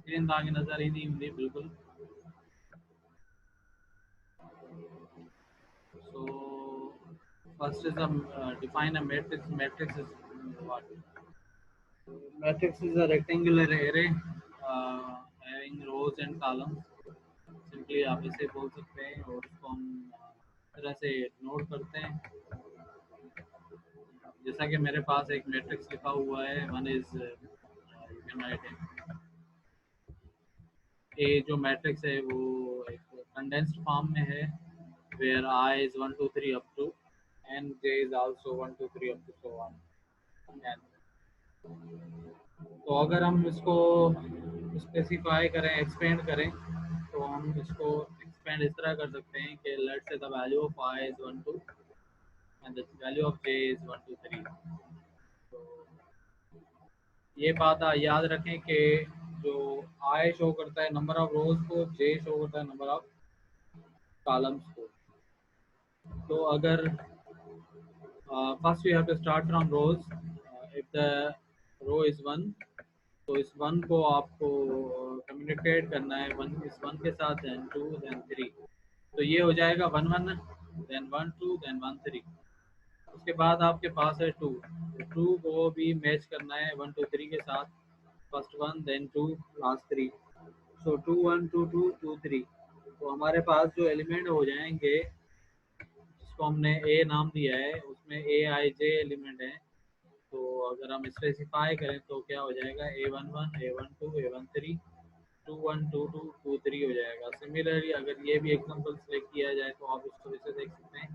Screen तव्हांखे नज़र ईंदी हूंदी बिल्कुलु। So first is a define a matrix. Matrix is what? Matrix is a rectangular array having rows and columns. Simply आप इसे बोल सकते हैं और उसको हम इस तरह से नोट करते हैं। जैसा कि मेरे पास एक मैट्रिक्स लिखा हुआ है, one is you can write a जो मैट्रिक्स है वो एक कंडेंस्ड फॉर्म में है, where I is 1 2 3 up to and J is also 1 2 3 up to so on. तो अगर हम इसको स्पेसिफाई करें, एक्सपेंड करें, तो हम इसको एक्सपेंड इस तरह कर सकते हैं कि let's say the value of I is 1 2 and the value of J is 1 2 3। तो ये बात याद रखें कि जो आई शो करता है नंबर ऑफ रोज को, जे शो करता है नंबर ऑफ कॉलम्स को। तो अगर first we have to start from rows, if the row is 1, तो इस 1 को आपको कम्युनिकेट करना है इस 1 के साथ, देन 2 देन 3। तो ये हो जाएगा 1 1 देन 1 2 देन 1 3। उसके बाद आपके पास है 2, तो 2 को भी मैच करना है 1 2 3 के साथ, फर्स्ट 1 देन 2 लास्ट 3। सो 2 1 2 2 2 3। तो हमारे पास जो एलिमेंट हो जाएंगे जिसको हमने ए नाम दिया है, उसमें ए आई जे एलिमेंट है। तो अगर हम स्पेसिफाई करें तो क्या हो जाएगा, A11 A12 A13 21 22 23 हो जाएगा। सिमिलरली अगर ये भी एग्जांपल सेलेक्ट किया जाए तो आप इसको इसे देख सकते हैं,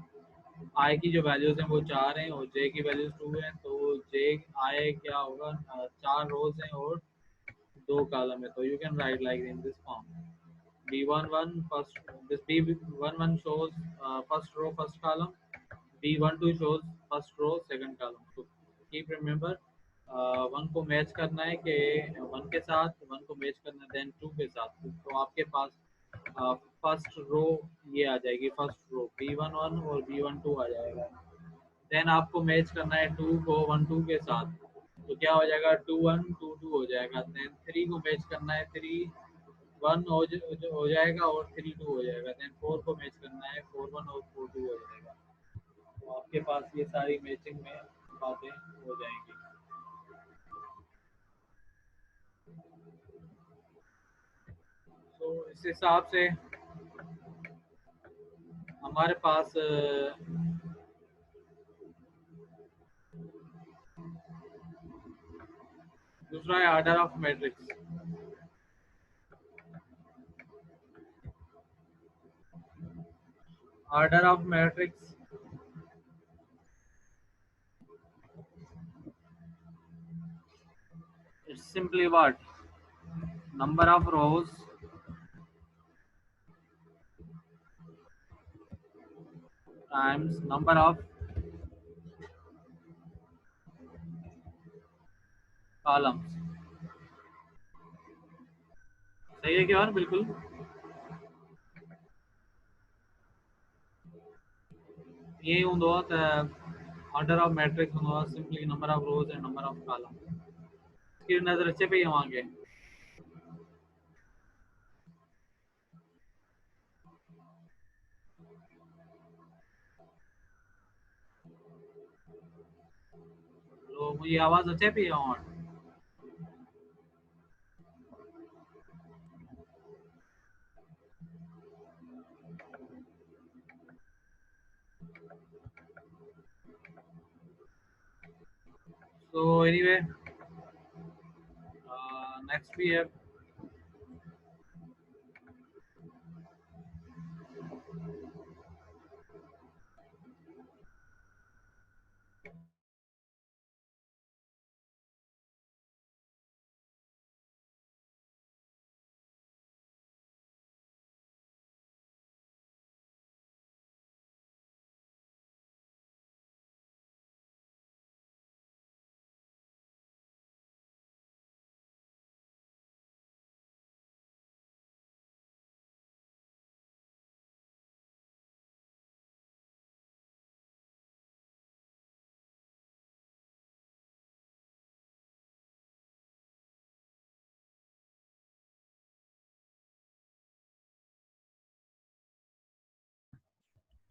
आई की जो वैल्यूज हैं वो 4 हैं और जे की वैल्यूज 2 हैं। तो जे आई क्या होगा, 4 रोज हैं और 2 कॉलम है। तो you can right like in this form, B11 first, this B11 shows first row first column, B12 shows first row second column। तो keep remember, 1 को मैच करना है कि 1 के साथ, 1 को मैच करना है देन 2 के साथ। तो आपके पास फर्स्ट रो ये आ जाएगी, फर्स्ट रो B11 और B12 आ जाएगा। देन आपको मैच करना है 2 को 1 2 के साथ, तो क्या हो जाएगा 2 1 2 2 हो जाएगा। देन 3 को मैच करना है, 3 1 हो जाएगा और 3 2 हो जाएगा। देन 4 को मैच करना है, 4 1 और 4 2 हो जाएगा। तो आपके पास ये सारी मैचिंग में बातें हो जाएंगी। तो इस हिसाब से हमारे पास दूसरा है order of matrix. Order of matrix it's simply what, number of rows times number of columns। सही है क्या? बिल्कुल ये हूंदो आहे त ऑर्डर ऑफ मैट्रिक्स हूंदो आहे simply number of rose and number of column. इसकी नज़र अचे पई तव्हांखे? तो मुंहिंजी आवाज़ अचे पई तव्हां वटि? So anyway, next we have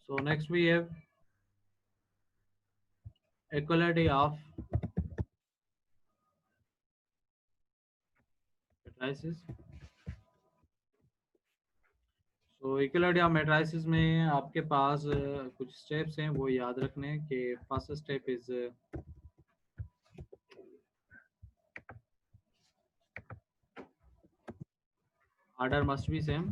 So next we have equality of matrices. तो इक्वलिटी ऑफ मैट्रिसेस में आपके पास कुछ स्टेप्स हैं, वो याद रखने हैं कि first step is order must be same.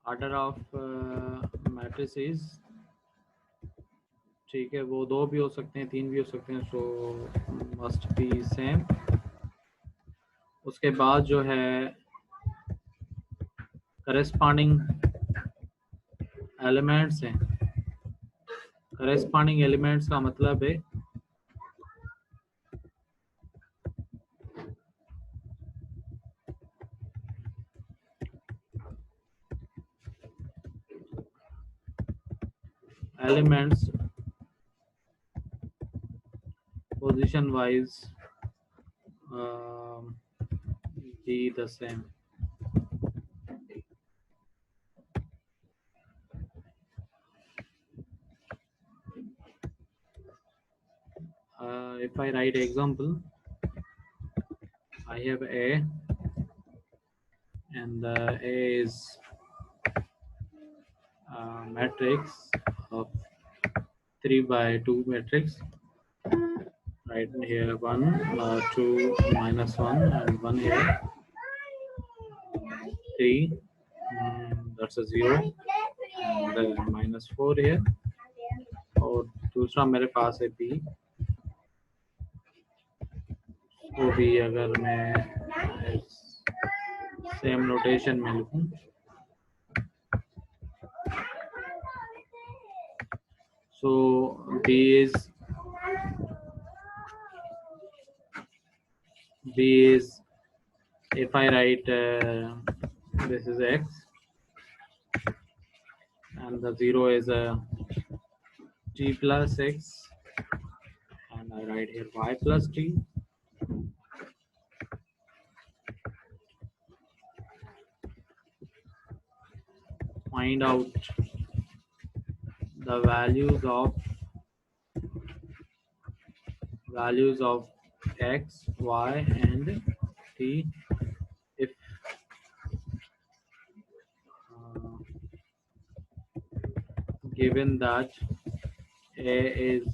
Order of matrices, ठीक है, वो 2 भी हो सकते हैं, 3 भी हो सकते हैं, सो मस्ट बी सेम. उसके बाद जो है करस्पॉन्डिंग एलिमेंट्स हैं. करस्पॉन्डिंग एलिमेंट्स का मतलब है elements position wise be the same. If I write example, I have A, and A is matrix of 3 by 2 matrix. Right here 1, 2, minus 1, and 1 here 3, that's a 0, and minus 4 here. और दूसरा मेरे पास है B, वो भी अगर मैं same notation में लिखूं, so B is if I write this is X and the 0 is T plus X, and I write here Y plus T. Find out the values of X, Y, and T if given that A is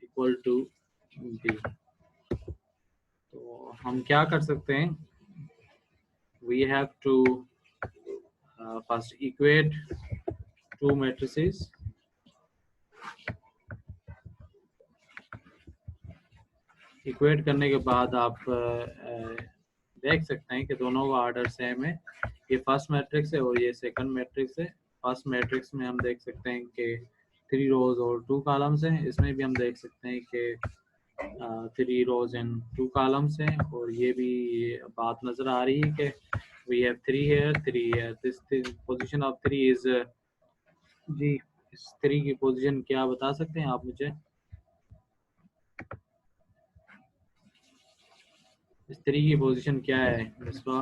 equal to B. तो हम क्या कर सकते हैं? We have to first equate two matrices. Equate करने के बाद आप देख सकते हैं कि दोनों का ऑर्डर सेम है. ये फर्स्ट मैट्रिक्स है और ये सेकंड मैट्रिक्स है. फर्स्ट मैट्रिक्स में हम देख सकते हैं कि 3 रोज और 2 कॉलम्स हैं. इसमें भी हम देख सकते हैं कि 3 रोज एंड 2 कॉलम्स हैं. और ये भी बात नज़र आ रही है कि we have 3 here, 3 here. This position of 3 is जी, इस 3 की पोजीशन क्या बता सकते हैं आप मुझे? इस 3 की पोजीशन क्या है इसका?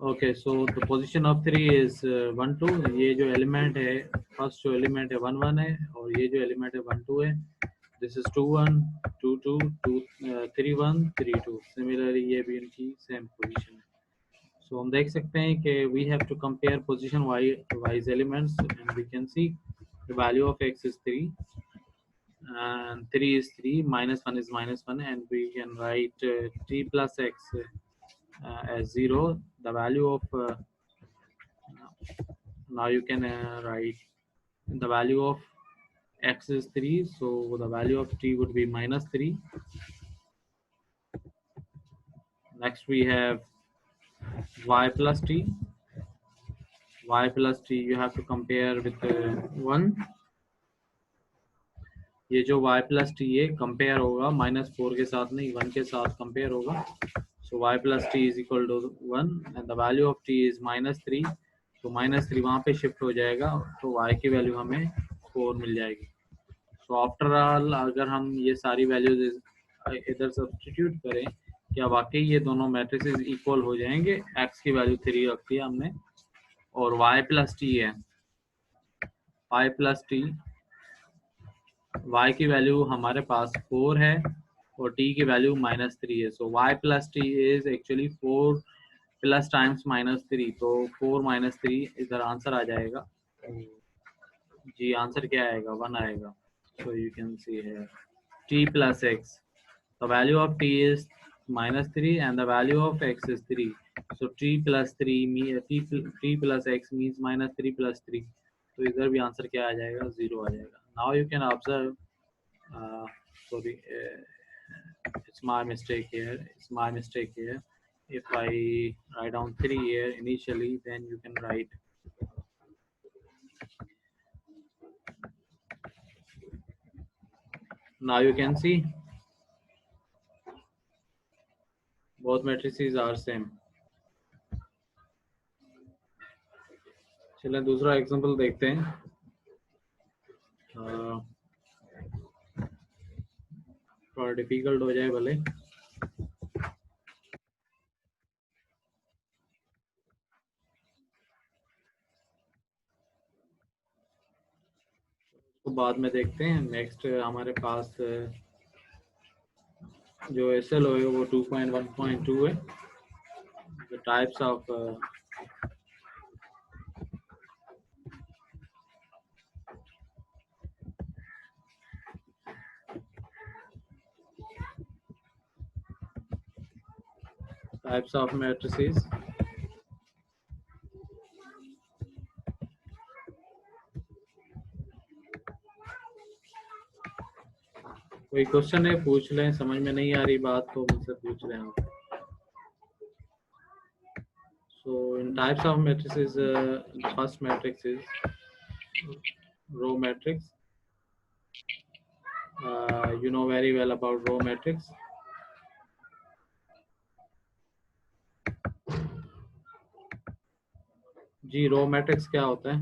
Okay, so the position of 3 is 1 2. ये जो एलिमेंट है, फर्स्ट जो एलिमेंट है 1 1 है, और ये जो एलिमेंट है 1 2 है. This is 2 1 2 2 2 3 1 3 2. सिमिलरली ये भी इनकी सेम पोजीशन है. सो हम देख सकते हैं कि we have to compare position wise elements and we can see the value of x is 3 and 3 is 3, minus 1 is minus 1, and we can write t plus x as 0. The value of now you can write the value of x is 3, so the value of t would be minus 3. Next we have y plus t. Y plus t you have to compare with 1. ये जो y plus t है compare होगा -4 के साथ नहीं, 1 के साथ compare होगा. So y plus t is equal to 1 and the value of t is -3. तो -3 वहाँ पे शिफ्ट हो जाएगा तो y की वैल्यू हमें 4 मिल जाएगी. तो आफ्टर ऑल अगर हम ये सारी वैल्यूज इधर सब्स्टिट्यूट करें, क्या वाकई ये दोनों मैट्रिसेस इक्वल हो जाएंगे. x की वैल्यू 3 रखी है हमने और y प्लस टी है. y प्लस टी, y की वैल्यू हमारे पास 4 है और t की वैल्यू -3 है. सो y plus T is actually 4 plus times -3. तो 4 -3 इधर आंसर आ जाएगा. जी आंसर क्या आएगा, 1 आएगा. सो यू कैन सी है t plus x. The value of t is -3 and the value of x is 3. So t plus 3 t plus x means -3 plus 3. तो इधर भी आंसर क्या आ जाएगा, 0 आ जाएगा. Now you can observe. Sorry, it's my mistake here. It's my mistake here. If I write down 3 here initially, then you can write. Now you can see both matrices are same. चलिए दूसरा example देखते हैं. थोड़ा difficult हो जाए भले. तो बाद में देखते हैं. नेक्स्ट हमारे पास जो एसएल है वो 2.1.2 है. The types of matrices. कोई क्वेश्चन है पूछ लें, समझ में नहीं आ रही बात तो मुझसे पूछ लें आप. So in types of matrices, the first matrix is row matrix. You know very well about row matrix. जी रो मैट्रिक्स क्या होता है.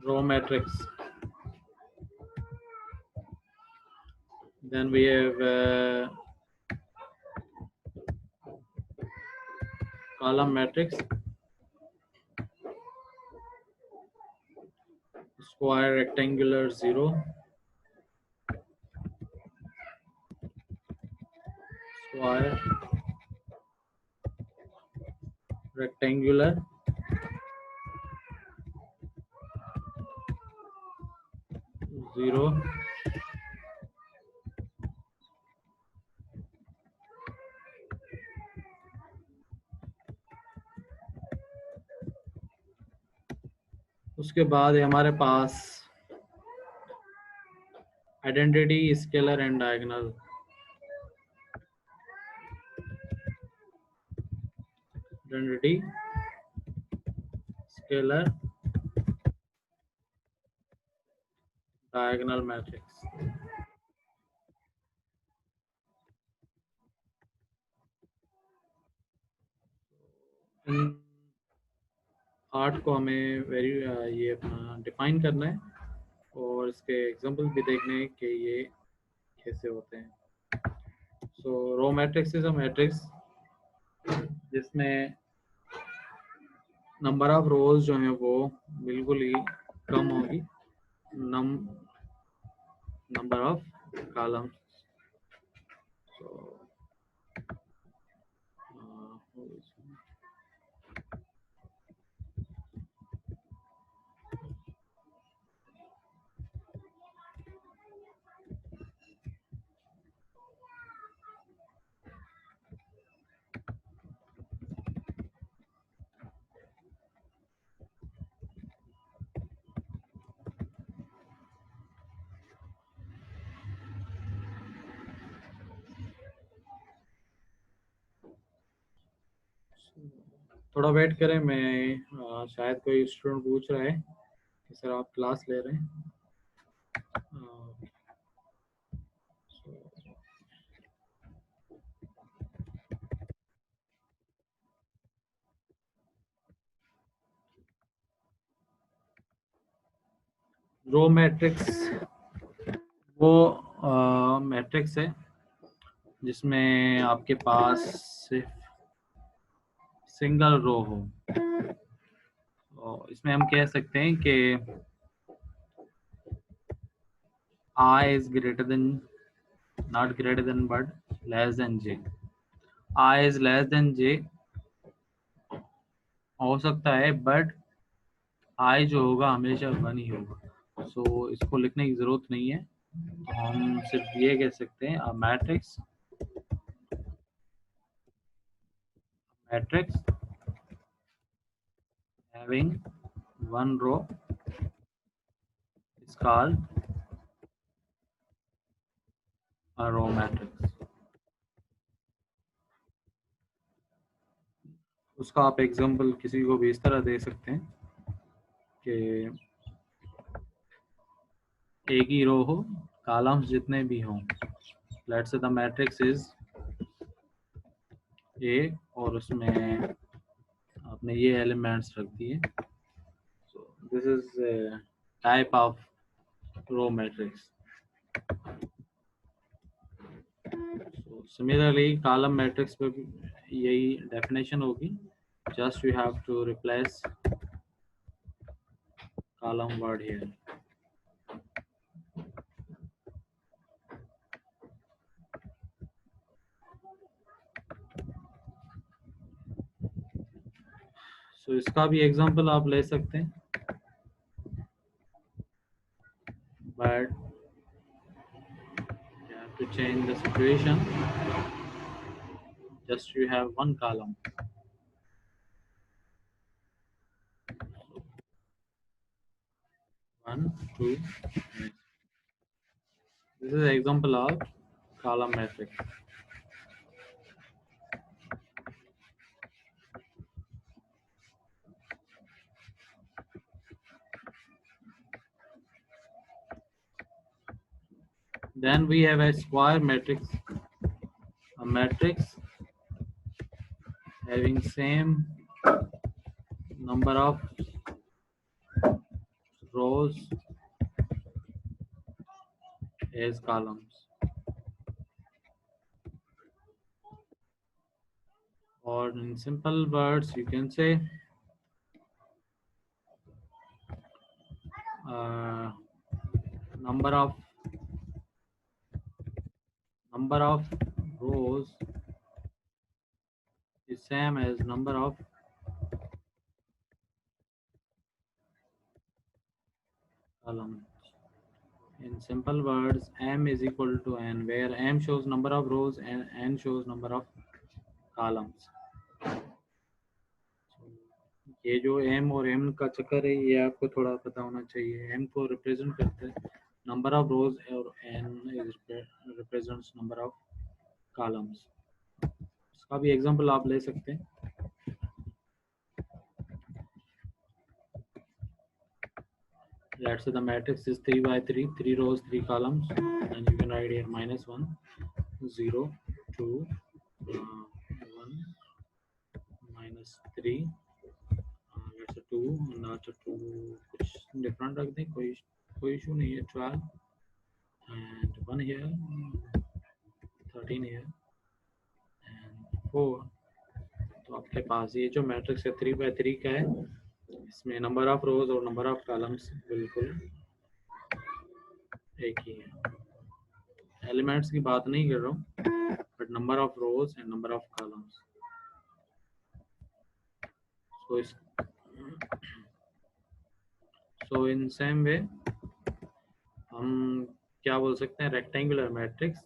row matrix. Then we have column matrix, square, rectangular, 0, square, rectangular, 0, उसके बाद है हमारे पास identity, scalar and diagonal. Identity, scalar, diagonal matrix. इन 8 को हमें ये अपना डिफाइन करना है और इसके एग्जांपल भी देखने हैं कि ये कैसे होते हैं. So row matrix is a matrix जिसमें नंबर ऑफ रोज जो हैं वो बिल्कुल ही कम होगी नंबर ऑफ कॉलम्स. थोड़ा वेट करें, मैं शायद कोई स्टूडेंट पूछ रहा है कि सर आप क्लास ले रहे हैं। रो मैट्रिक्स वो मैट्रिक्स है जिसमें आपके पास सिर्फ सिंगल रो हो। तो इसमें हम कह सकते हैं कि I is greater than, not greater than but less than j। I is less than j हो सकता है, बट I जो होगा हमेशा 1 ही होगा। सो इसको लिखने की जरूरत नहीं है, तो हम सिर्फ ये कह सकते हैं a matrix having one row is called a row matrix। उसका आप एग्जांपल किसी को भी इस तरह दे सकते हैं कि एक ही रो हो, कॉलम्स जितने भी हों। Let's say the matrix is a और उसमें आपने ये एलिमेंट्स रख दिए। So this is type of row matrix. Similarly column matrix पे भी यही डेफिनेशन होगी, just you have to replace column word here। So इसका भी एग्जांपल आप ले सकते हैं, but you have to change the situation, just you have one column। 1 2 next। This is an example of column matrix। Then we have a square matrix, a matrix having same number of rows as columns, or in simple words you can say uh, number of rows is same as number of columns। In simple words, m is equal to n, where m shows number of rows and n shows number of columns। ये जो m और m का चक्कर है, ये आपको थोड़ा पता होना चाहिए। m को रिप्रेजेंट करते हैं नंबर ऑफ रोज और n represents number of columns. इसका भी एग्जांपल आप ले सकते हैं। Let's say the matrix is 3 by 3, 3 rows, 3 columns, and you can write here -1 0 2 1 -3। let's say 2 not 2 कुछ डिफरेंट रख दें, कोई इशू नहीं है। 12 and 1 here, 13 here and 4। तो आपके पास ये जो मैट्रिक्स है 3 by 3 का है, इसमें नंबर ऑफ रोज और नंबर ऑफ कॉलम्स बिल्कुल एक ही है। एलिमेंट्स की बात नहीं कर रहा हूँ, but number of rose and number of columns. So in same way हम क्या बोल सकते हैं, rectangular matrix,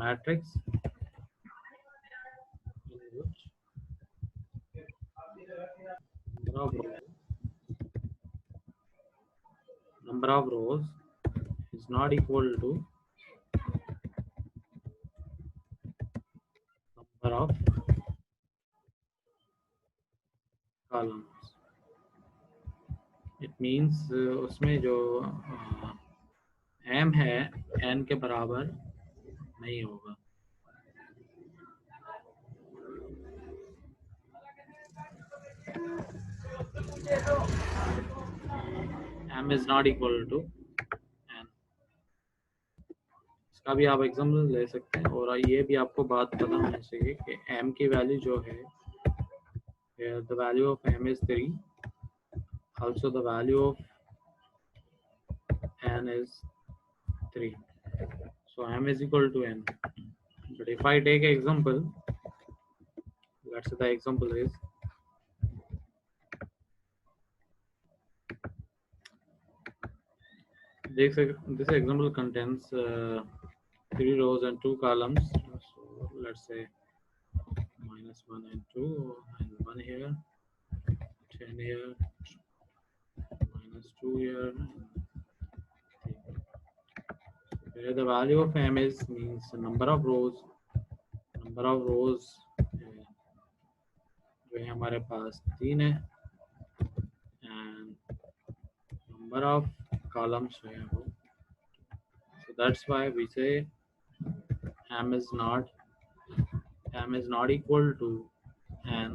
matrix number of rows is not equal to number of columns. It means उसमें जो m है n के बराबर नहीं होगा. m is not equal to n. इसका भी आप एग्जाम्पल ले सकते हैं. और ये भी आपको बात पता होनी चाहिए कि m की वैल्यू जो है, the value of m is 3. Also the value of n is 3. So m is equal to n. But if I take an example, let's say the example is this example contains 3 rows and 2 columns. So let's say -1 and 2, and 1 here, 10 here, -2 here. Where the value of m is means the number of rows जो है हमारे पास 3 है, and number of columns जो है वो. So that's why we say m is not equal to n.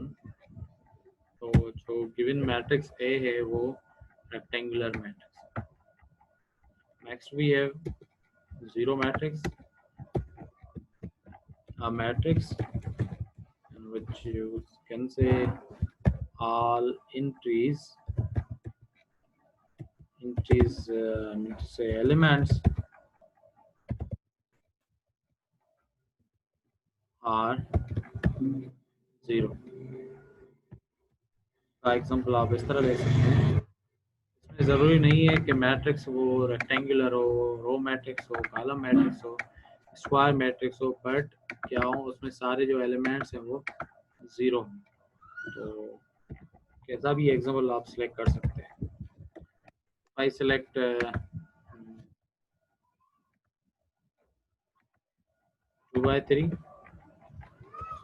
तो जो given matrix A है वो rectangular matrix. Next we have zero matrix, a matrix in which you can say all entries say elements are 0. का example आप इस तरह ले सकते हैं. इसमें ज़रूरी नहीं है कि मैट्रिक्स वो रेक्टेंगुलर हो, रो मैट्रिक्स हो, कॉलम मैट्रिक्स हो, स्क्वायर मैट्रिक्स हो, बट क्या हो उसमें सारे जो एलिमेंट्स हैं वो 0. तो कैसा भी एग्जाम्पल आप सिलेक्ट कर सकते हैं. I select 2 by 3.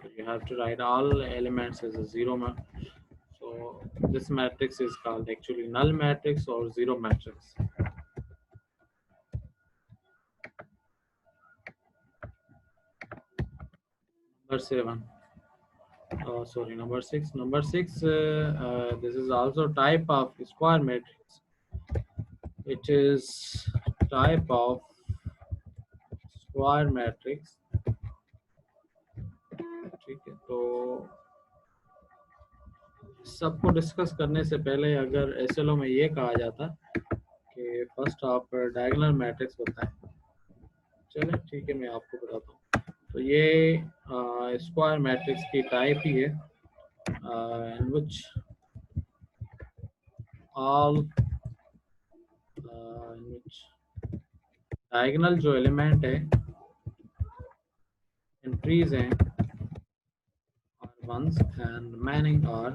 So you have to write all elements as a 0. So this matrix is called actually null matrix or zero matrix. Number 6. Number 6, this is also type of square matrix. It is type of square matrix. ठीक है, तो सबको discuss करने से पहले अगर SLO में ये कहा जाता कि फर्स्ट आप डायगोनल मैट्रिक्स बताएं, चलें ठीक है मैं आपको बताता हूँ. तो ये स्क्वायर मैट्रिक्स की टाइप ही है, in which डायगोनल जो एलिमेंट है, एंट्रीज हैं, are ones and remaining are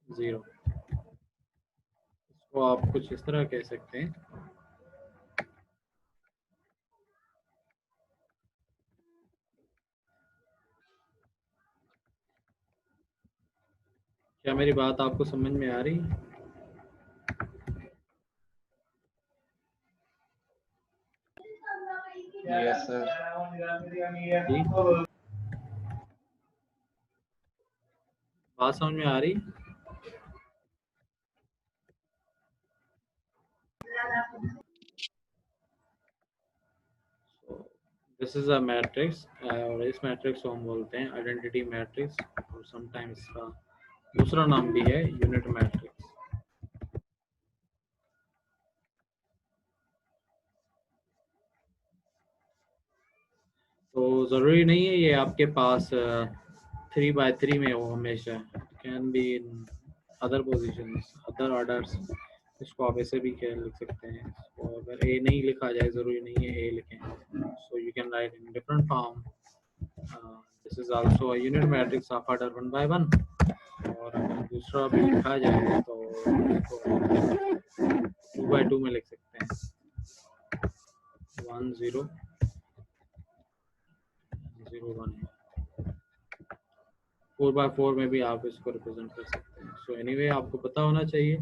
0. इसको आप कुछ इस तरह कह सकते हैं. क्या मेरी बात आपको समझ में आ रही है? Yes, sir. जी, बात समझ में आ रही? दिस इज अ मैट्रिक्स, और इस मैट्रिक्स को हम बोलते हैं आइडेंटिटी मैट्रिक्स, और समटाइम्स इसका दूसरा नाम भी है यूनिट मैट्रिक्स. तो ज़रूरी नहीं है ये आपके पास 3 by 3 में हो हमेशा. Can be in other positions, other orders. इसको आप ऐसे भी क्या लिख सकते हैं. तो अगर ए नहीं लिखा जाए, ज़रूरी नहीं है ए लिखें. So you can right in different form. This is also a unit matrix of order 1 by 1. और अगर दूसरा भी लिखा जाए तो 2 by 2 में लिख सकते हैं. 1 0 0 1. 4x4 में भी आप इसको रिप्रेजेंट कर सकते हैं। सो एनीवे आपको पता होना चाहिए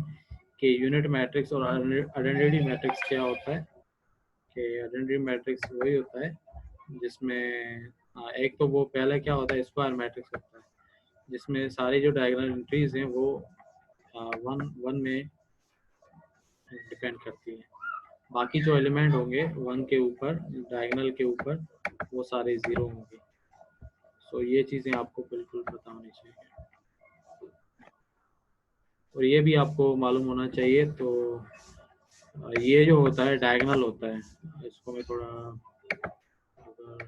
कि यूनिट मैट्रिक्स और आइडेंटिटी मैट्रिक्स क्या होता है। कि आइडेंटिटी मैट्रिक्स वही होता है जिसमें एक तो वो पहले क्या होता है, स्क्वायर मैट्रिक्स होता है जिसमें सारी जो डायगोनल एंट्रीज हैं वो वन वन में डिपेंड करती हैं। बाकी जो एलिमेंट होंगे वन के ऊपर, डायगोनल के ऊपर, वो सारे ज़ीरो होंगे। सो ये चीज़ें आपको बिल्कुल पता होनी चाहिए और ये भी आपको मालूम होना चाहिए। तो ये जो होता है डायगोनल होता है, इसको मैं थोड़ा अगर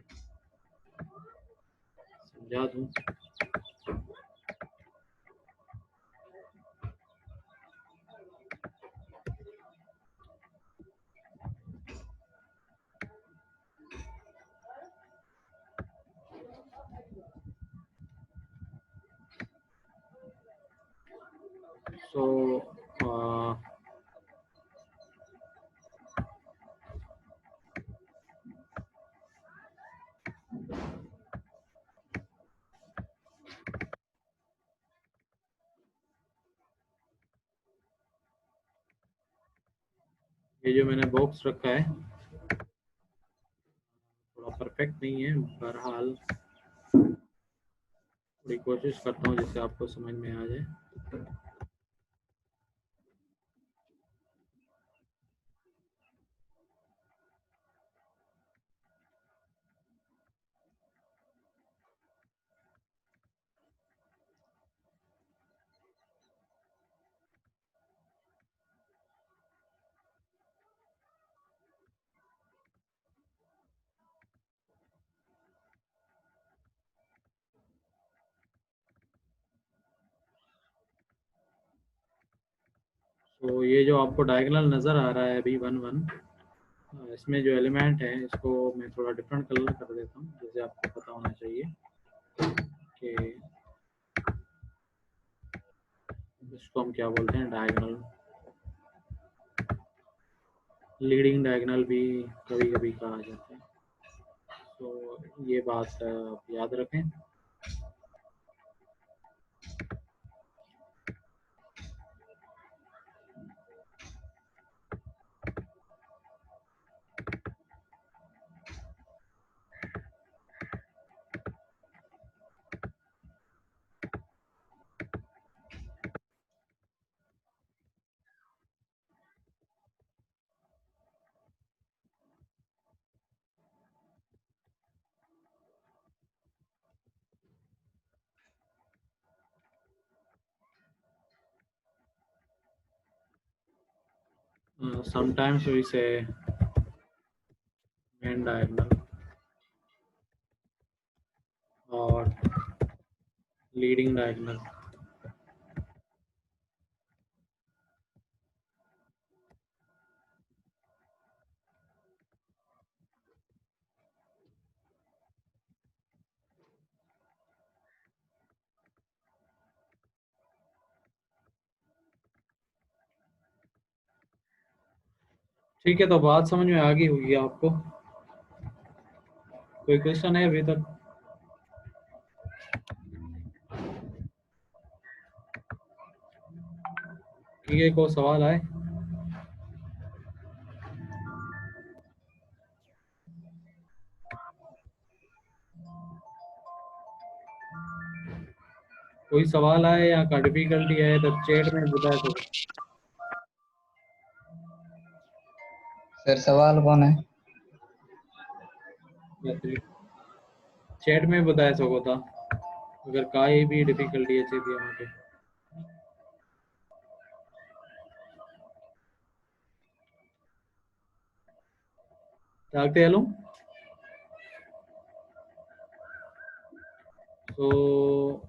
समझा दूँ। सो ये जो मैंने बॉक्स रखा है थोड़ा परफेक्ट नहीं है, बहरहाल थोड़ी कोशिश करता हूँ जिससे आपको समझ में आ जाए। तो ये जो आपको डायगोनल नज़र आ रहा है अभी 1 1, इसमें जो एलिमेंट है इसको मैं थोड़ा डिफरेंट कलर कर देता हूँ जैसे आपको पता होना चाहिए कि इसको हम क्या बोलते हैं, डायगोनल, लीडिंग डायगोनल भी कभी कभी कहा जाता है। तो ये बात आप याद रखें। Sometimes we say main diagonal और लीडिंग डायगोनल। ठीक है, तो बात समझ में आ गई होगी आपको। कोई क्वेश्चन है अभी तक? ठीक है, कोई सवाल आए? कोई सवाल आए या का डिफिकल्टी है तो चैट में बता दो। सर सवाल कौन है? चैट में बताया सको था अगर काई भी डिफिकल्टी अच्छी थी वहाँ पे। ताकते hello. So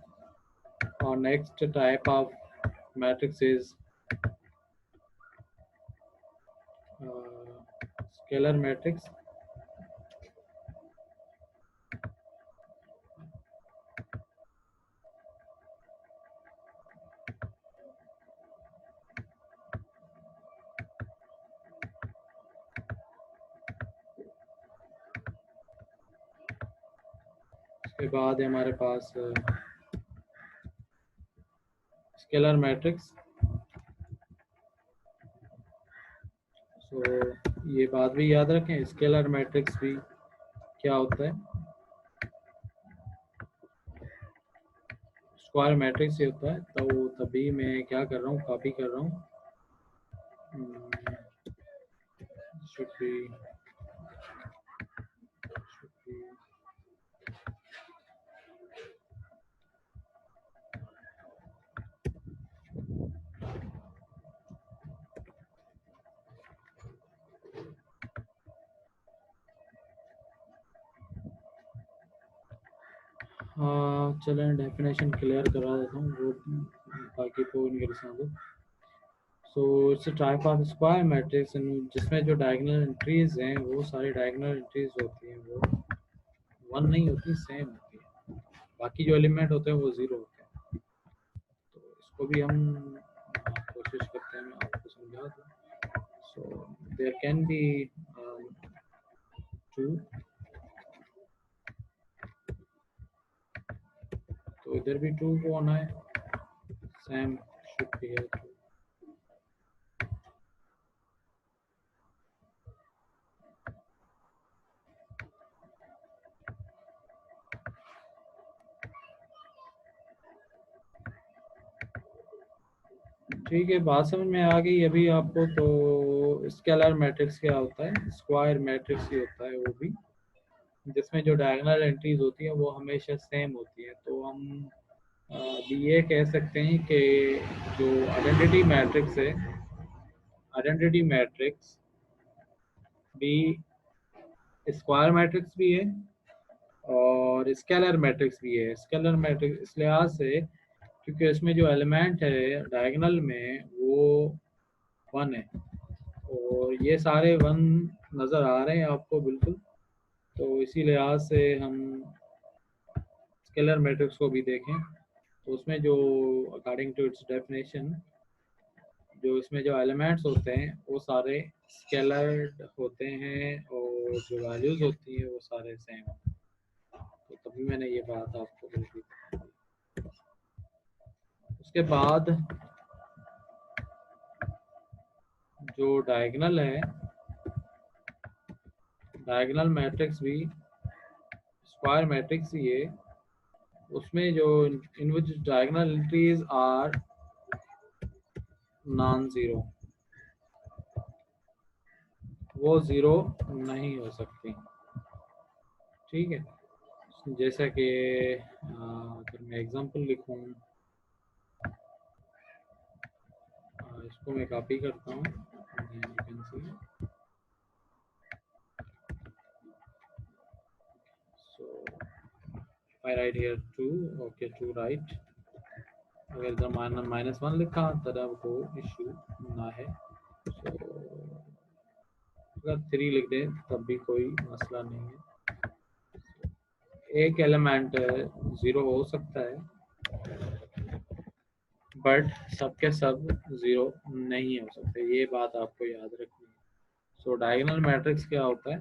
our next type of matrix is scalar matrix. उसके बाद है हमारे पास स्केलर मैट्रिक्स। सो ये बात भी याद रखें, स्केलर मैट्रिक्स भी क्या होता है, स्क्वायर मैट्रिक्स ही होता है। तो तभी मैं क्या कर रहा हूँ, कॉपी कर रहा हूँ। should be चलें डेफिनेशन क्लियर करा देता हूँ, वो बाकी को नहीं कर। So it's type of square matrix जिसमें जो डायगोनल एंट्रीज हैं वो सारी डायगोनल एंट्रीज होती हैं वो वन नहीं होती, सेम होती है। बाकी जो एलिमेंट होते हैं वो जीरो होते हैं। तो इसको भी हम कोशिश करते हैं मैं आपको समझा दूँ। So there can be two, तो इधर भी टू को होना है, सेम शुड बी है। ठीक है, बात समझ में आ गई अभी आपको। तो स्केलर मैट्रिक्स क्या होता है, स्क्वायर मैट्रिक्स ही होता है वो भी, जिसमें जो डायगोनल एंट्रीज होती हैं वो हमेशा सेम होती है। तो हम अभी ये कह सकते हैं कि जो आइडेंटिटी मैट्रिक्स है, आइडेंटिटी मैट्रिक्स भी स्क्वायर मैट्रिक्स भी है और स्केलर मैट्रिक्स भी है। स्केलर मैट्रिक्स इस लिहाज से क्योंकि इसमें जो एलिमेंट है डायगोनल में वो वन है, और ये सारे वन नज़र आ रहे हैं आपको बिल्कुल। तो इसी लिहाज से हम स्केलर मैट्रिक्स को भी देखें तो उसमें जो अकॉर्डिंग टू इट्स डेफिनेशन जो इसमें जो एलिमेंट्स होते हैं वो सारे स्केलर्ड होते हैं और जो वैल्यूज होती हैं वो सारे सेम। तो तभी मैंने ये बात आपको बोल दी। उसके बाद जो डायगोनल है, डायगोनल मैट्रिक्स भी स्क्वायर मैट्रिक्स ही है। उसमें जो in which diagonal entries are non zero, वो जीरो नहीं हो सकती। ठीक है, जैसा कि अगर मैं एग्जांपल लिखूं, इसको मैं कॉपी करता हूँ। So I write here 2, okay 2 right। अगर इधर -1 लिखा तब को इशू ना है। so, अगर 3 लिख दें तब भी कोई मसला नहीं है। एक एलिमेंट जीरो हो सकता है बट सबके सब जीरो नहीं हो सकते, ये बात आपको याद रखनी है। सो डायगोनल मैट्रिक्स क्या होता है,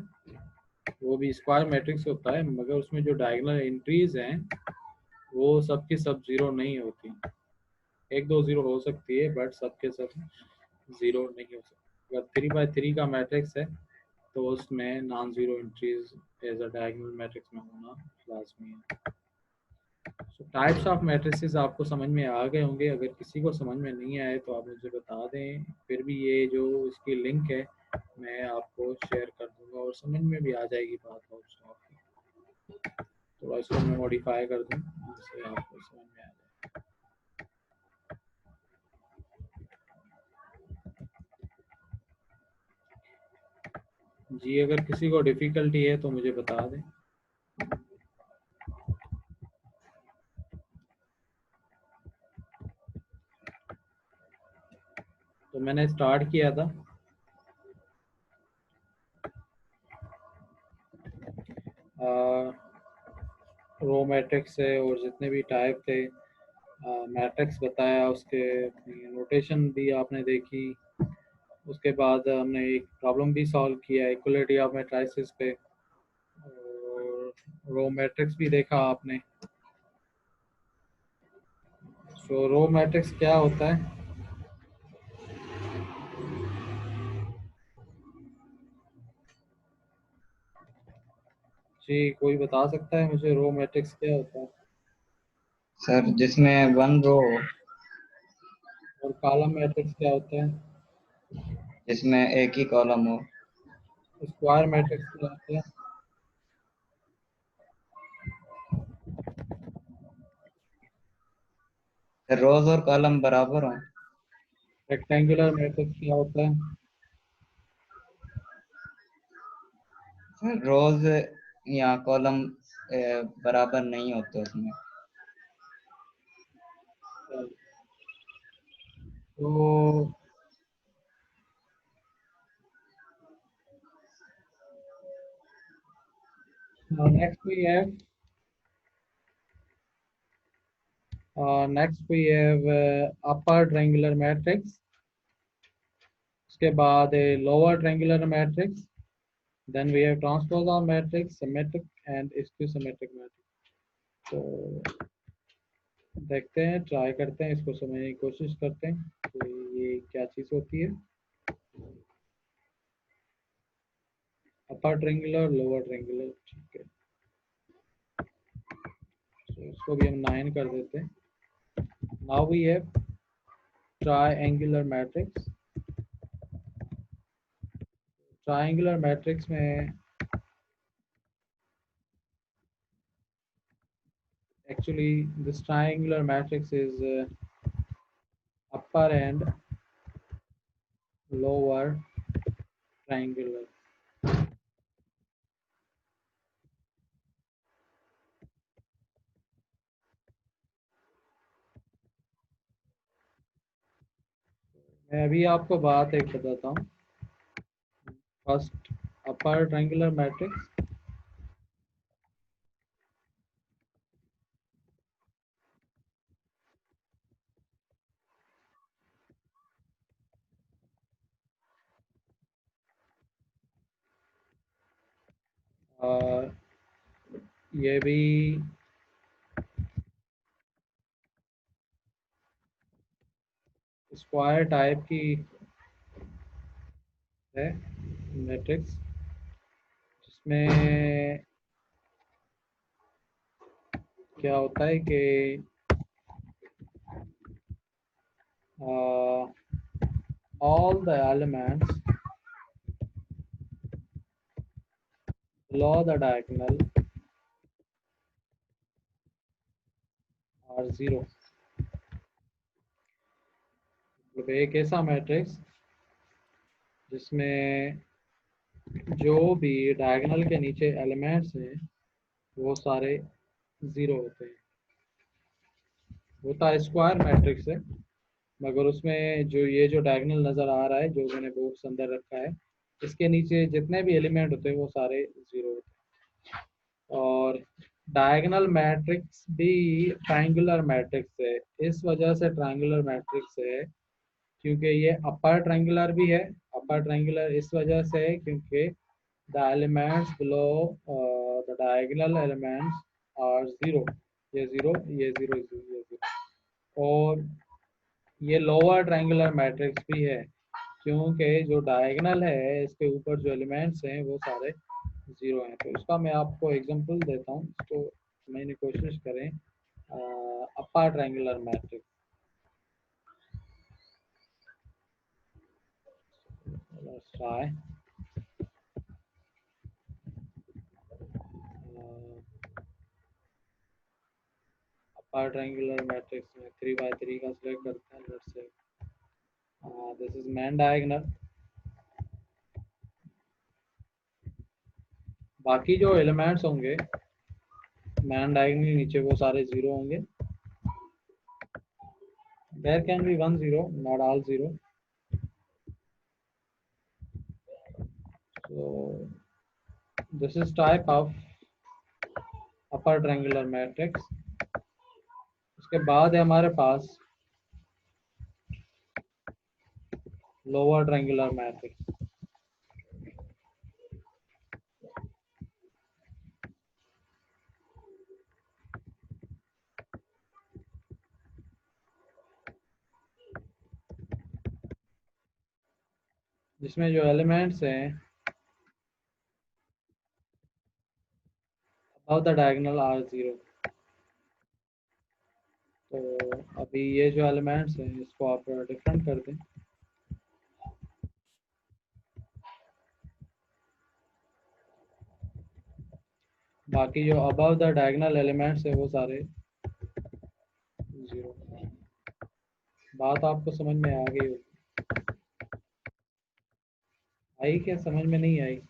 वो भी स्क्वायर मैट्रिक्स होता है मगर उसमें जो डायगोनल एंट्रीज हैं वो सबकी सब जीरो नहीं होती। एक दो जीरो हो सकती है बट सबके सब जीरो नहीं हो सकती। अगर 3x3 का मैट्रिक्स है तो उसमें non zero entries as a diagonal matrix में होना लाजमी है। टाइप्स ऑफ मैट्रिसेस आपको समझ में आ गए होंगे। अगर किसी को समझ में नहीं आए तो आप मुझे बता दें, फिर भी ये जो इसकी लिंक है मैं आपको शेयर कर दूंगा और समझ में भी आ जाएगी बात। और थोड़ा इसको मैं मॉडिफाई कर दूँ जिससे आपको समझ में आ जाए। जी अगर किसी को डिफ़िकल्टी है तो मुझे बता दें। तो मैंने स्टार्ट किया था रो मैट्रिक्स से और जितने भी टाइप थे मैट्रिक्स बताया, उसके नोटेशन भी आपने देखी। उसके बाद हमने एक प्रॉब्लम भी सॉल्व किया इक्वलिटी ऑफ मैट्रिसेस पे, और रो मैट्रिक्स भी देखा आपने। तो रो मैट्रिक्स क्या होता है? जी, कोई बता सकता है मुझे रो मैट्रिक्स क्या होता है? सर जिसमें वन रो हो, और कॉलम मैट्रिक्स क्या होता है? जिसमें एक ही कॉलम हो। स्क्वायर मैट्रिक्स क्या होता है? सर रोज और कॉलम बराबर हो। रेक्टेंगुलर मैट्रिक्स क्या होता है? सर रोज या कॉलम बराबर नहीं होते उसमें। तो next we have upper triangular matrix. उसके बाद lower triangular matrix. Then we have transposer matrix, symmetric and skew symmetric matrix. तो देखते हैं, ट्राई करते हैं, इसको समझने की कोशिश करते हैं कि ये क्या चीज़ होती है। अपर ट्रायंगुलर, लोअर ट्रायंगुलर, ठीक है। तो इसको भी हम 9 कर देते हैं। Now we have triangular matrix. Triangular matrix में actually this triangular matrix is upper and lower triangular. मैं अभी आपको बात एक बताता हूँ। फर्स्ट अपर ट्रायंगुलर मैट्रिक्स, और ये भी स्क्वायर टाइप की है मैट्रिक्स, जिसमें क्या होता है कि all the elements below the diagonal are zero। मतलब एक ऐसा मैट्रिक्स जिसमें जो भी डायगोनल के नीचे एलिमेंट्स हैं वो सारे जीरो होते हैं। होता है स्क्वायर मैट्रिक्स है, मगर उसमें जो डायगोनल नज़र आ रहा है, जो मैंने बॉक्स अंदर रखा है, इसके नीचे जितने भी एलिमेंट होते हैं वो सारे जीरो होते हैं। और डायगोनल मैट्रिक्स भी ट्रायंगुलर मैट्रिक्स है। इस वजह से ट्रायंगुलर मैट्रिक्स है क्योंकि ये अपर ट्रायंगुलर भी है। अपर ट्रायंगुलर इस वजह से है क्योंकि the elements below the diagonal elements are zero। ये जीरो, ये जीरो, ये जीरो। और ये लोअर ट्रायंगुलर मैट्रिक्स भी है क्योंकि जो डायगोनल है इसके ऊपर जो एलिमेंट्स हैं वो सारे जीरो हैं। तो इसका मैं आपको एग्जांपल देता हूँ, इसको मैंने कोशिश करें। अपर triangular matrix, let's try। Upper triangular matrix में 3 by 3 का सिलेक्ट करते हैं। Let's say this is main diagonal. बाकी जो एलिमेंट्स होंगे मैन डायगोनल नीचे वो सारे जीरो होंगे। There can be one zero, not all zero. So this is type of upper triangular matrix. उसके बाद है हमारे पास लोअर ट्रायंगुलर मैट्रिक्स। जिसमें जो एलिमेंट्स हैं above the diagonal are 0। तो अभी ये जो एलिमेंट्स हैं इसको आप डिफरेंट कर दें। बाकी जो above the diagonal एलिमेंट्स है वो सारे 0। बात आपको समझ में आ गई होगी। आई क्या, समझ में नहीं आई?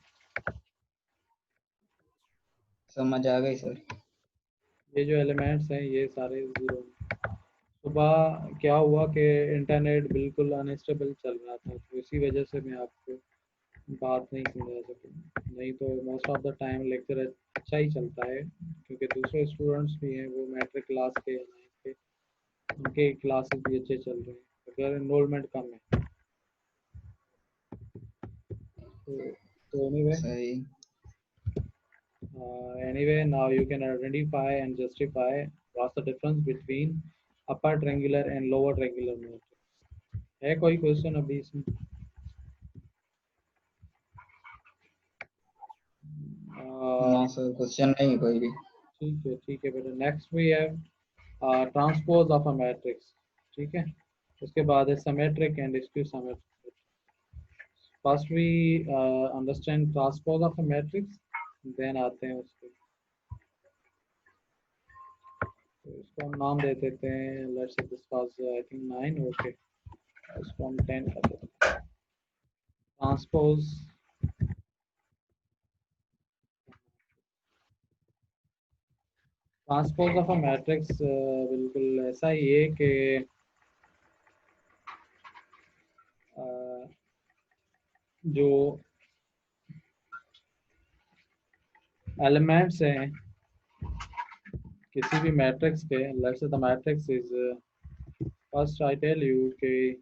समझ आ गई सर। ये जो एलिमेंट्स हैं ये सारे 0। सुबह क्या हुआ कि इंटरनेट बिल्कुल अनस्टेबल चल रहा था, तो इसी वजह से मैं आपको बात नहीं समझा सकूँ। नहीं तो most of the time lecture अच्छा ही चलता है, क्योंकि दूसरे स्टूडेंट्स भी हैं वो मैट्रिक क्लास के या नाइन्थ के, उनके क्लासेस भी अच्छे चल रहे हैं अगर एनरोलमेंट कम है। तो सही। anyway, now you can identify and justify what's the difference between upper triangular and lower triangular matrix। है कोई क्वेश्चन अभी इसमें? नहीं सर, क्वेश्चन नहीं कोई भी। ठीक है बेटा। Next we have transpose of a matrix. ठीक है, उसके बाद है symmetric and skew symmetric. First we understand transpose of a matrix, then आते हैं उसके। तो इसको हम नाम दे देते हैं, let's say this was I think 9। Okay, इसको हम 10 कर देते हैं। Transpose transpose of a matrix बिल्कुल ऐसा ही है कि जो एलिमेंट्स हैं किसी भी मैट्रिक्स के, let's say the matrix is, first I tell you कि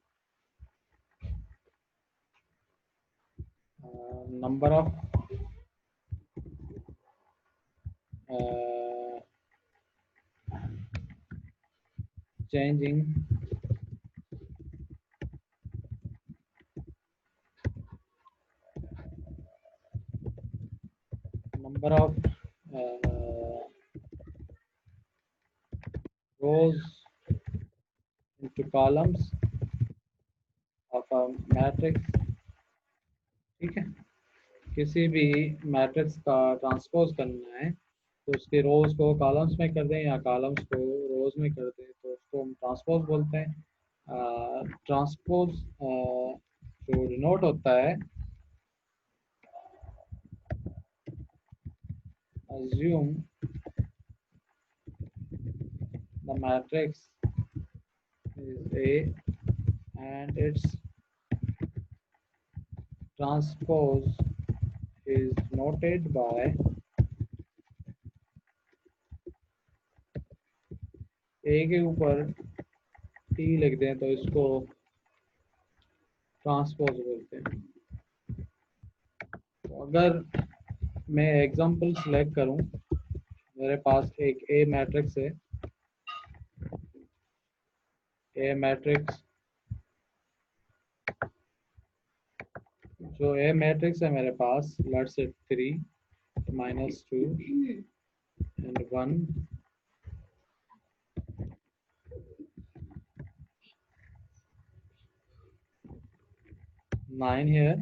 number of changing number of rows into columns of a matrix। ठीक है, किसी भी मैट्रिक्स का ट्रांसपोज करना है तो उसके रोज को कॉलम्स में कर दें या कॉलम्स को रोज में कर दें, तो उसको हम ट्रांसपोज बोलते हैं। ट्रांसपोज जो डिनोट होता है, assume the matrix is A and its transpose is noted by A के ऊपर T लिख दें तो इसको ट्रांसपोज बोलते हैं। तो अगर मैं एग्जांपल सिलेक्ट करूं, मेरे पास एक ए मैट्रिक्स है, ए मैट्रिक्स जो ए मैट्रिक्स है मेरे पास, let's say 3 -2 and 1, 9 here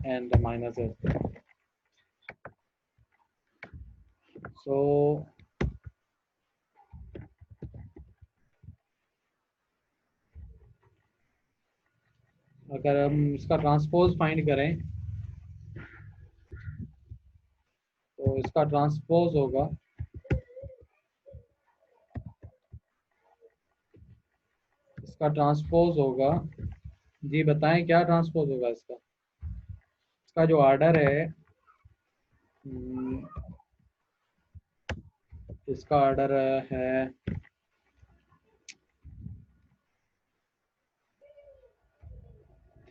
and a minus as well। So अगर हम इसका ट्रांसपोज फाइंड करें तो इसका ट्रांसपोज होगा, इसका ट्रांसपोज होगा, जी बताएं क्या ट्रांसपोज होगा इसका? इसका जो ऑर्डर है, इसका ऑर्डर है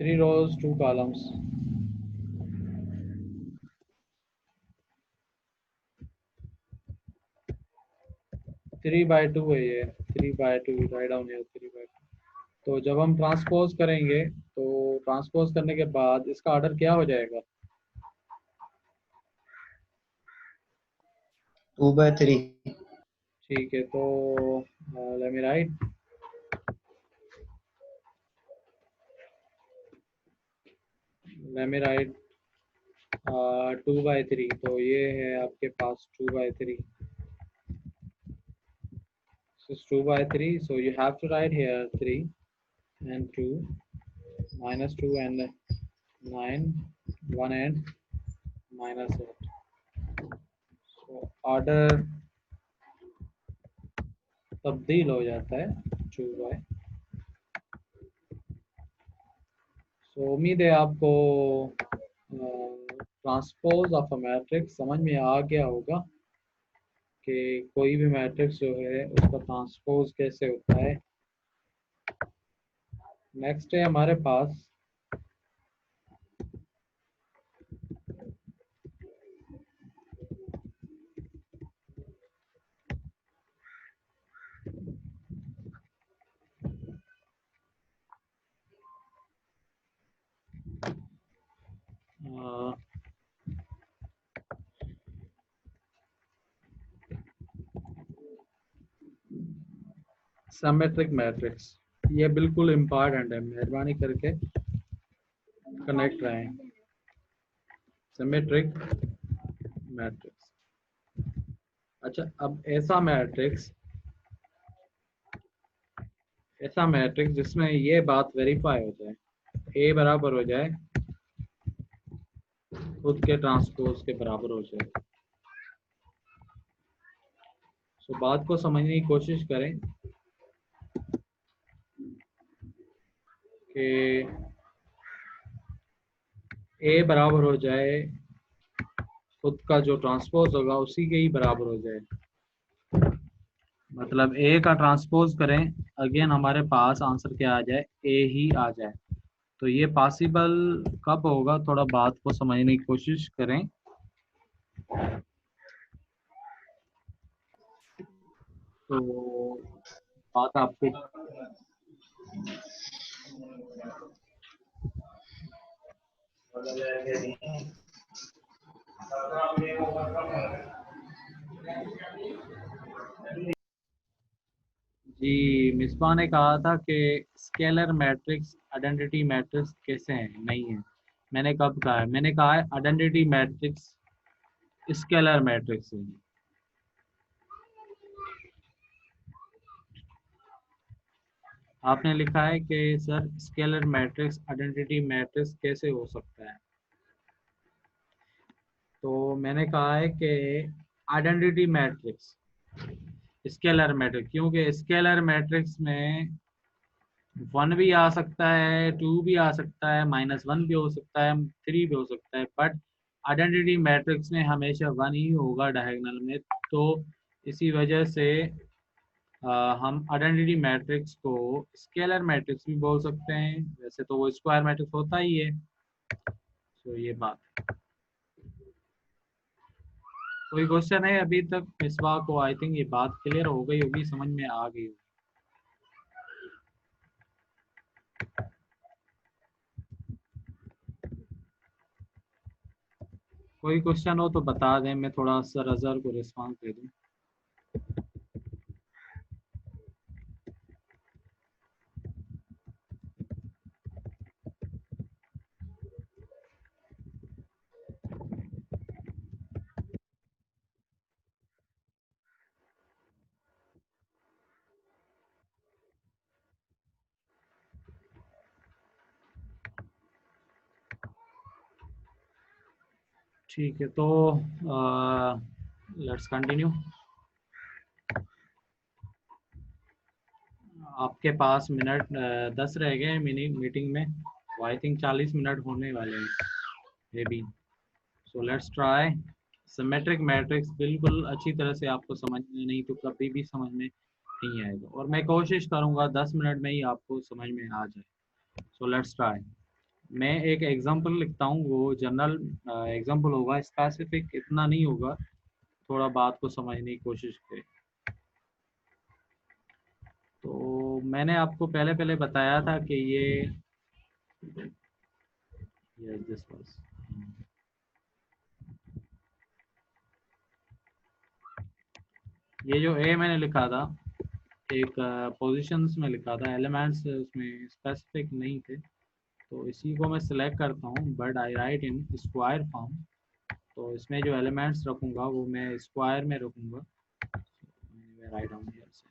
3 rows 2 columns। 3/2 है ये, 3/2 राइट डाउन है 3/2। तो जब हम ट्रांसपोज करेंगे तो ट्रांसपोज करने के बाद इसका ऑर्डर क्या हो जाएगा? 2/3। ठीक है, तो let me right, let me right 2/3। तो ये है आपके पास 2/3, so it's 2/3, so you have to write here 3 and 2 minus 2 and 9, 1 and minus 8, so order तब्दील हो जाता है 2/। तो उम्मीद है आपको ट्रांसपोज ऑफ अ मैट्रिक्स समझ में आ गया होगा कि कोई भी मैट्रिक्स जो है उसका ट्रांसपोज कैसे होता है। नेक्स्ट है हमारे पास सिमेट्रिक मैट्रिक्स। ये बिल्कुल इम्पॉर्टेंट है, मेहरबानी करके कनेक्ट रहें। Symmetric matrix. अच्छा, अब ऐसा मैट्रिक्स जिसमें ये बात वेरीफाई हो जाए, ए बराबर हो जाए खुद के ट्रांसपोज के बराबर हो जाए। तो बात को समझने की कोशिश करें कि ए बराबर हो जाए खुद का जो ट्रांसपोज होगा उसी के ही बराबर हो जाए। मतलब ए का ट्रांसपोज करें, अगेन हमारे पास आंसर क्या आ जाए, ए ही आ जाए। तो ये पॉसिबल कब होगा, थोड़ा बात को समझने की कोशिश करें। तो बात आपको जी, मिसबा ने कहा था कि स्केलर मैट्रिक्स आइडेंटिटी मैट्रिक्स कैसे हैं, नहीं है। मैंने कब कहा है? मैंने कहा है आइडेंटिटी मैट्रिक्स स्केलर मैट्रिक्स है। आपने लिखा है कि sir scalar matrix identity matrix कैसे हो सकता है। तो मैंने कहा है कि आइडेंटिटी मैट्रिक्स स्केलर मैट्रिक्स, क्योंकि स्केलर मैट्रिक्स में 1 भी आ सकता है, 2 भी आ सकता है, -1 भी हो सकता है, 3 भी हो सकता है, बट आइडेंटिटी मैट्रिक्स में हमेशा 1 ही होगा डायगोनल में। तो इसी वजह से हम आइडेंटिटी मैट्रिक्स को स्केलर मैट्रिक्स भी बोल सकते हैं। वैसे तो वो स्क्वायर मैट्रिक्स होता ही है। तो ये बात, कोई क्वेश्चन है अभी तक? मिसबा को आई थिंक ये बात क्लियर हो गई होगी, समझ में आ गई होगी। कोई क्वेश्चन हो तो बता दें, मैं थोड़ा सर अजहर को रिस्पॉन्स दे दूं। ठीक है, तो लेट्स कंटिन्यू। आपके पास मिनट 10 रह गए मीटिंग में, तो आई थिंक 40 मिनट होने वाले हैं may be. So let's try. Symmetric matrix बिल्कुल अच्छी तरह से आपको समझ में नहीं तो कभी भी समझ में नहीं आएगा, और मैं कोशिश करूंगा 10 मिनट में ही आपको समझ में आ जाए। So let's try. मैं एक एग्जांपल लिखता हूँ, वो जनरल एग्जांपल होगा, स्पेसिफिक इतना नहीं होगा। थोड़ा बात को समझने की कोशिश करें। तो मैंने आपको पहले बताया था कि ये Yes, this was. ये जो ए मैंने लिखा था एक पोजीशंस में लिखा था, एलिमेंट्स उसमें स्पेसिफिक नहीं थे, तो इसी को मैं सिलेक्ट करता हूँ, but I right in square form. तो इसमें जो एलिमेंट्स रखूँगा वो मैं स्क्वायर में रखूँगा। राइट डाउन हियर से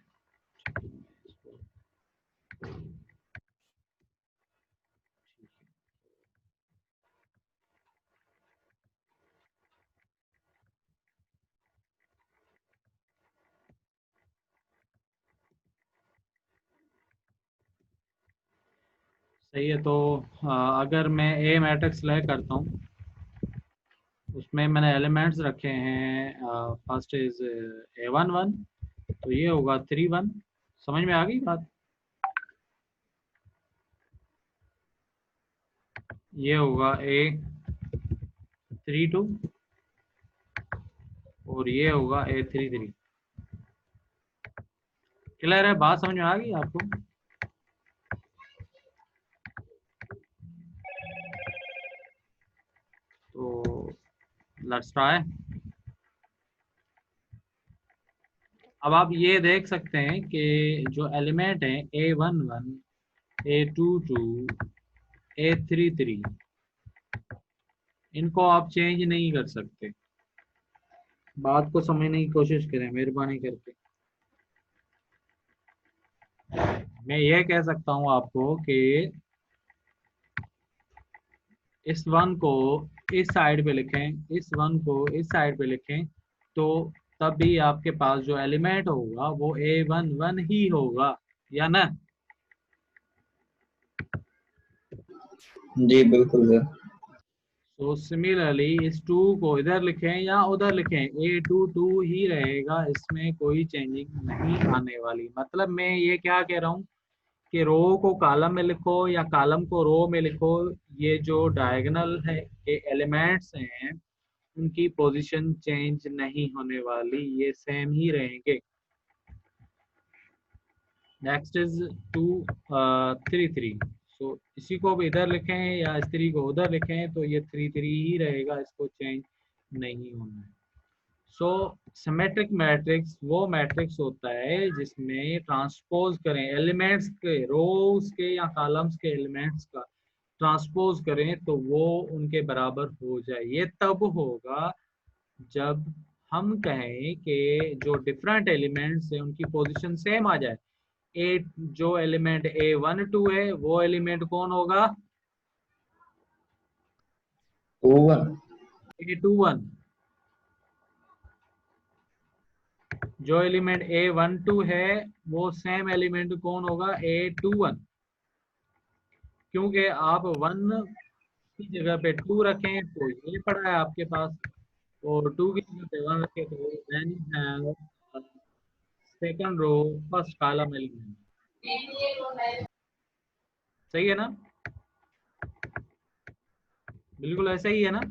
सही है। तो अगर मैं ए मैट्रिक्स सिलेक्ट करता हूँ, उसमें मैंने एलिमेंट्स रखे हैं, फर्स्ट इज A11, तो ये होगा 31। समझ में आ गई बात? ये होगा A32 और ये होगा A33। क्लियर है? बात समझ में आ गई आपको? तो लेट्स ट्राई। अब आप ये देख सकते हैं कि जो एलिमेंट है A11, A22, A33, इनको आप चेंज नहीं कर सकते। बात को समझने की कोशिश करें मेहरबानी करके। मैं ये कह सकता हूँ आपको कि इस वन को इस साइड पे लिखें, इस वन को इस साइड पे लिखें, तो तब भी आपके पास जो एलिमेंट होगा वो A11 ही होगा, या ना? जी बिल्कुल सर। तो सिमिलरली इस 2 को इधर लिखें या उधर लिखें, A22 ही रहेगा, इसमें कोई चेंजिंग नहीं आने वाली। मतलब मैं ये क्या कह रहा हूँ कि रो को कॉलम में लिखो या कॉलम को रो में लिखो, ये जो डायगोनल है के एलिमेंट्स हैं उनकी पोजीशन चेंज नहीं होने वाली, ये सेम ही रहेंगे। Next is 233। सो इसी को भी इधर लिखें या इस 3 को उधर लिखें तो ये 33 ही रहेगा, इसको चेंज नहीं होना है। सो सिमेट्रिक मैट्रिक्स वो मैट्रिक्स होता है जिसमें ट्रांसपोज करें एलिमेंट्स के, रोज के या कॉलम्स के एलिमेंट्स का ट्रांसपोज करें तो वो उनके बराबर हो जाए। ये तब होगा जब हम कहें कि जो डिफरेंट एलिमेंट्स हैं उनकी पोजीशन सेम आ जाए। ए जो एलिमेंट A12 है वो एलिमेंट कौन होगा? ओवन। A21। जो एलिमेंट A12 है वो सेम एलिमेंट कौन होगा? A21। क्योंकि आप 1 की जगह पे 2 रखें तो ये पड़ा है आपके पास, और 2 की जगह पे 1 रखें तो then have second row first column element. सही है ना? बिल्कुल ऐसा ही है ना?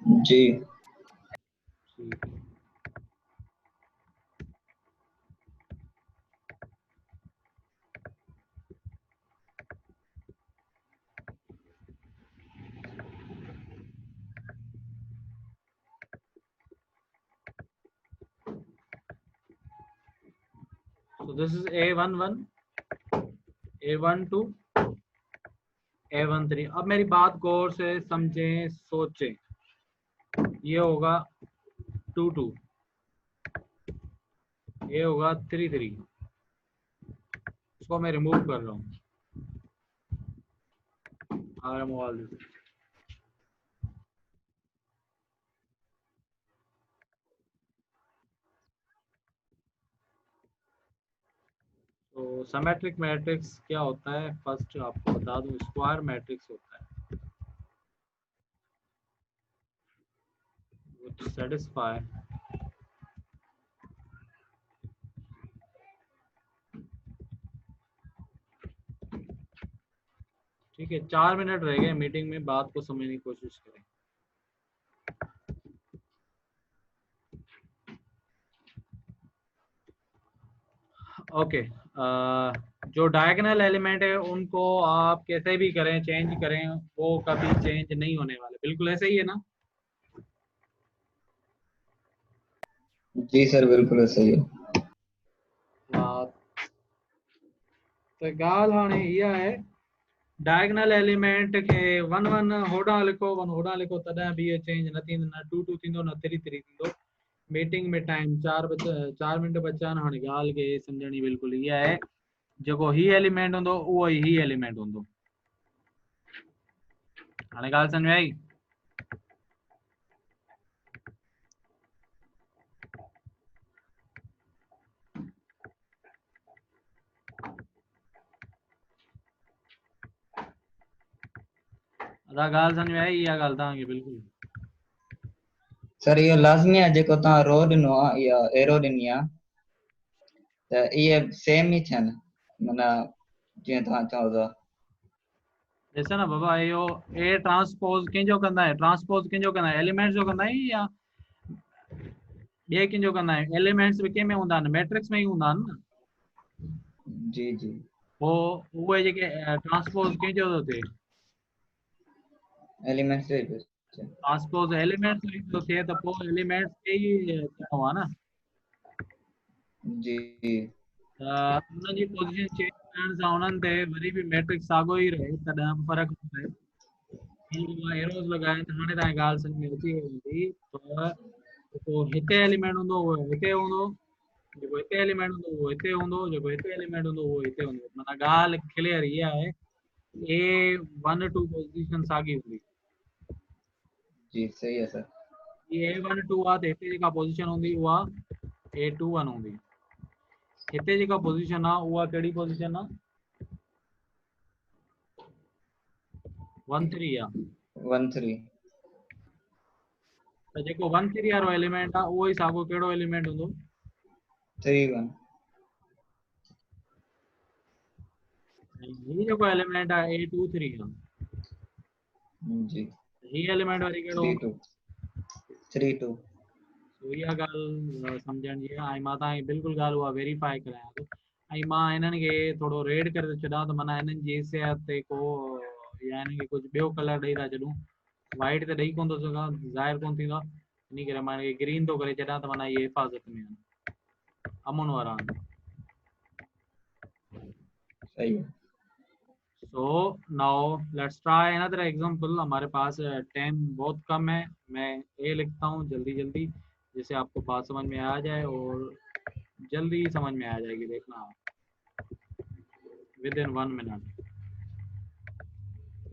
जी। ठीक है। So this is A11, A12, A13। अब मेरी बात गौर से समझें, सोचें। ये होगा 22, ये होगा 33। इसको मैं रिमूव कर रहा हूँ। तो सिमेट्रिक मैट्रिक्स क्या होता है? फर्स्ट आपको बता दूं, स्क्वायर मैट्रिक्स होता है which satisfy ठीक है, 4 मिनट रह गए मीटिंग में, बात को समझने की कोशिश करें। ओके, जो डायगोनल एलिमेंट है उनको आप कैसे भी करें, चेंज करें, वो कभी चेंज नहीं होने वाले, बिल्कुल ऐसे ही है ना। जी सर बिल्कुल सही है। तो गाल हाणे इहा आहे, डायगोनल एलिमेंट खे 1 1 होॾां लिखो, 1 होॾां लिखो, तॾहिं बि इहो चेंज न थींदो, न 2 2 थींदो, न 3 3 थींदो। मीटिंग में टाइम 4 मिंट बचा आहिनि। हाणे ॻाल्हि खे सम्झणी बिल्कुलु इहा आहे, जेको ही एलिमेंट हूंदो उहो ई ही एलिमेंट हूंदो। हाणे ॻाल्हि सम्झ में आई? अदा ॻाल्हि सम्झ में आई? इहा ॻाल्हि तव्हांखे बिल्कुलु सर इहो लाज़मी आहे जेको तव्हां रो ॾिनो आहे या एरो ॾिनी आहे त इहे सेम ई थियनि, माना जीअं तव्हां चओ था। ॾिस न बाबा, इहो ए ट्रांसपोज कंहिंजो कंदा आहियूं, ट्रांसपोज कंहिंजो कंदा आहियूं, एलिमेंट्स जो कंदा आहियूं या ॿिए कंहिंजो कंदा आहियूं? एलिमेंट्स बि कंहिं में हूंदा आहिनि? मैट्रिक्स में ई हूंदा आहिनि न। जी जी। पोइ उहे जेके ट्रांसपोज कंहिंजो थो थिए? एलिमेंट्स जो ई ट्रांसपोज एलिमेंट्स थो थिए, त पोइ एलिमेंट्स खे ई थियणो आहे न। जी त उन्हनि जी पोजीशन चेंज करण सां उन्हनि ते वरी बि मैट्रिक्स साॻियो ई रहे, तॾहिं फ़र्क़ु न पए। मां एरोज़ लॻाए त हाणे तव्हांजी ॻाल्हि सम्झ में अची वई हूंदी। त जेको हिते एलिमेंट हूंदो उहो हिते हूंदो, जेको हिते एलिमेंट हूंदो उहो हिते हूंदो, जेको हिते एलिमेंट हूंदो उहो हिते हूंदो। माना ॻाल्हि क्लियर इहा आहे, A1 2 पोजीशन साॻी हूंदी। जी सही है सर। ये A1 2 आहे, त हिते जेका पोजीशन हूंदी उहा A21 हूंदी। हिते जेका पोजीशन आहे उहा कहिड़ी पोजीशन आहे? 1 3 आहे। 1 3। त जेको 1 3 वारो एलिमेंट आहे उहो ई साॻियो कहिड़ो एलिमेंट हूंदो? 3 1। ही जेको एलिमेंट आहे A2 3 आहे। जी। ही एलिमेंट वरी कहिड़ो 3 हूंदो? 2 3 2। इहा ॻाल्हि सम्झण जी आहे, ऐं मां तव्हांखे बिल्कुलु ॻाल्हि उहा वेरीफाई करायां थो। ऐं मां हिननि खे थोरो रेड करे थो छॾां, त माना हिननि जी सिहत ते को या हिननि खे कुझु ॿियो कलर ॾेई था छॾूं। वाइट त ॾेई कोन थो सघां, ज़ाहिर कोन थींदो आहे, इन करे मां हिनखे ग्रीन थो करे छॾां, त माना इहे हिफ़ाज़त में आहिनि, अमुन वारा आहिनि। सही है। So now let's try another example. हमारे पास टाइम बहुत कम है, मैं ए लिखता हूँ जल्दी जल्दी, जिससे आपको बात समझ में आ जाए और जल्दी समझ में आ जाएगी। देखना within 1 minute.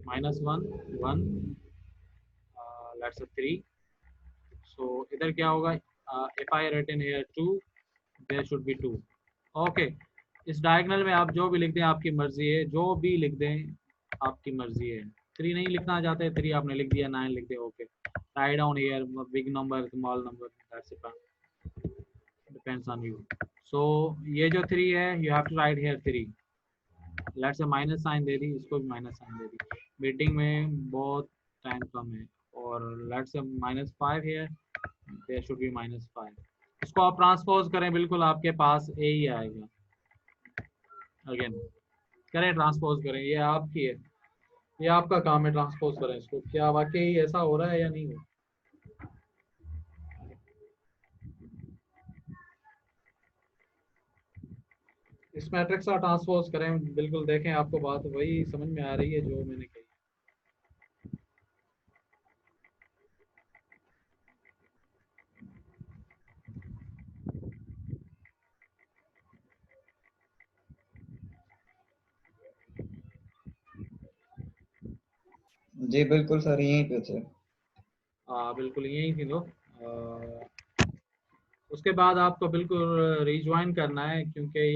-1 1 let's 3। So इधर क्या होगा? If I written here 2, there should be 2। Okay, इस डायगोनल में आप जो भी लिख दें आपकी मर्जी है, जो भी लिख दें आपकी मर्जी है। 3 नहीं लिखना चाहते, 3 आपने लिख दिया, 9 लिख दिया, okay. Write down here big number small number, that's it, depends on you. So ये जो 3 है, you have to write here 3। Let's say minus sign दे दी, इसको भी माइनस साइन दे दी। मीटिंग में बहुत टाइम कम है, और let's say -5 here, there should B -5। इसको आप ट्रांसपोज करें, बिल्कुल आपके पास ए ही आएगा। अगेन करें, ट्रांसपोज करें, ये आपकी है, ये आपका काम है, ट्रांसपोज करें इसको। क्या वाकई ऐसा हो रहा है या नहीं हो? इस मैट्रिक्स का ट्रांसपोज करें, बिल्कुल देखें, आपको बात वही समझ में आ रही है जो मैंने कही। जी बिल्कुल सर, यहीं पे थे। हाँ बिल्कुल यही थी दो। उसके बाद आपको बिल्कुल रिज्वाइन करना है, क्योंकि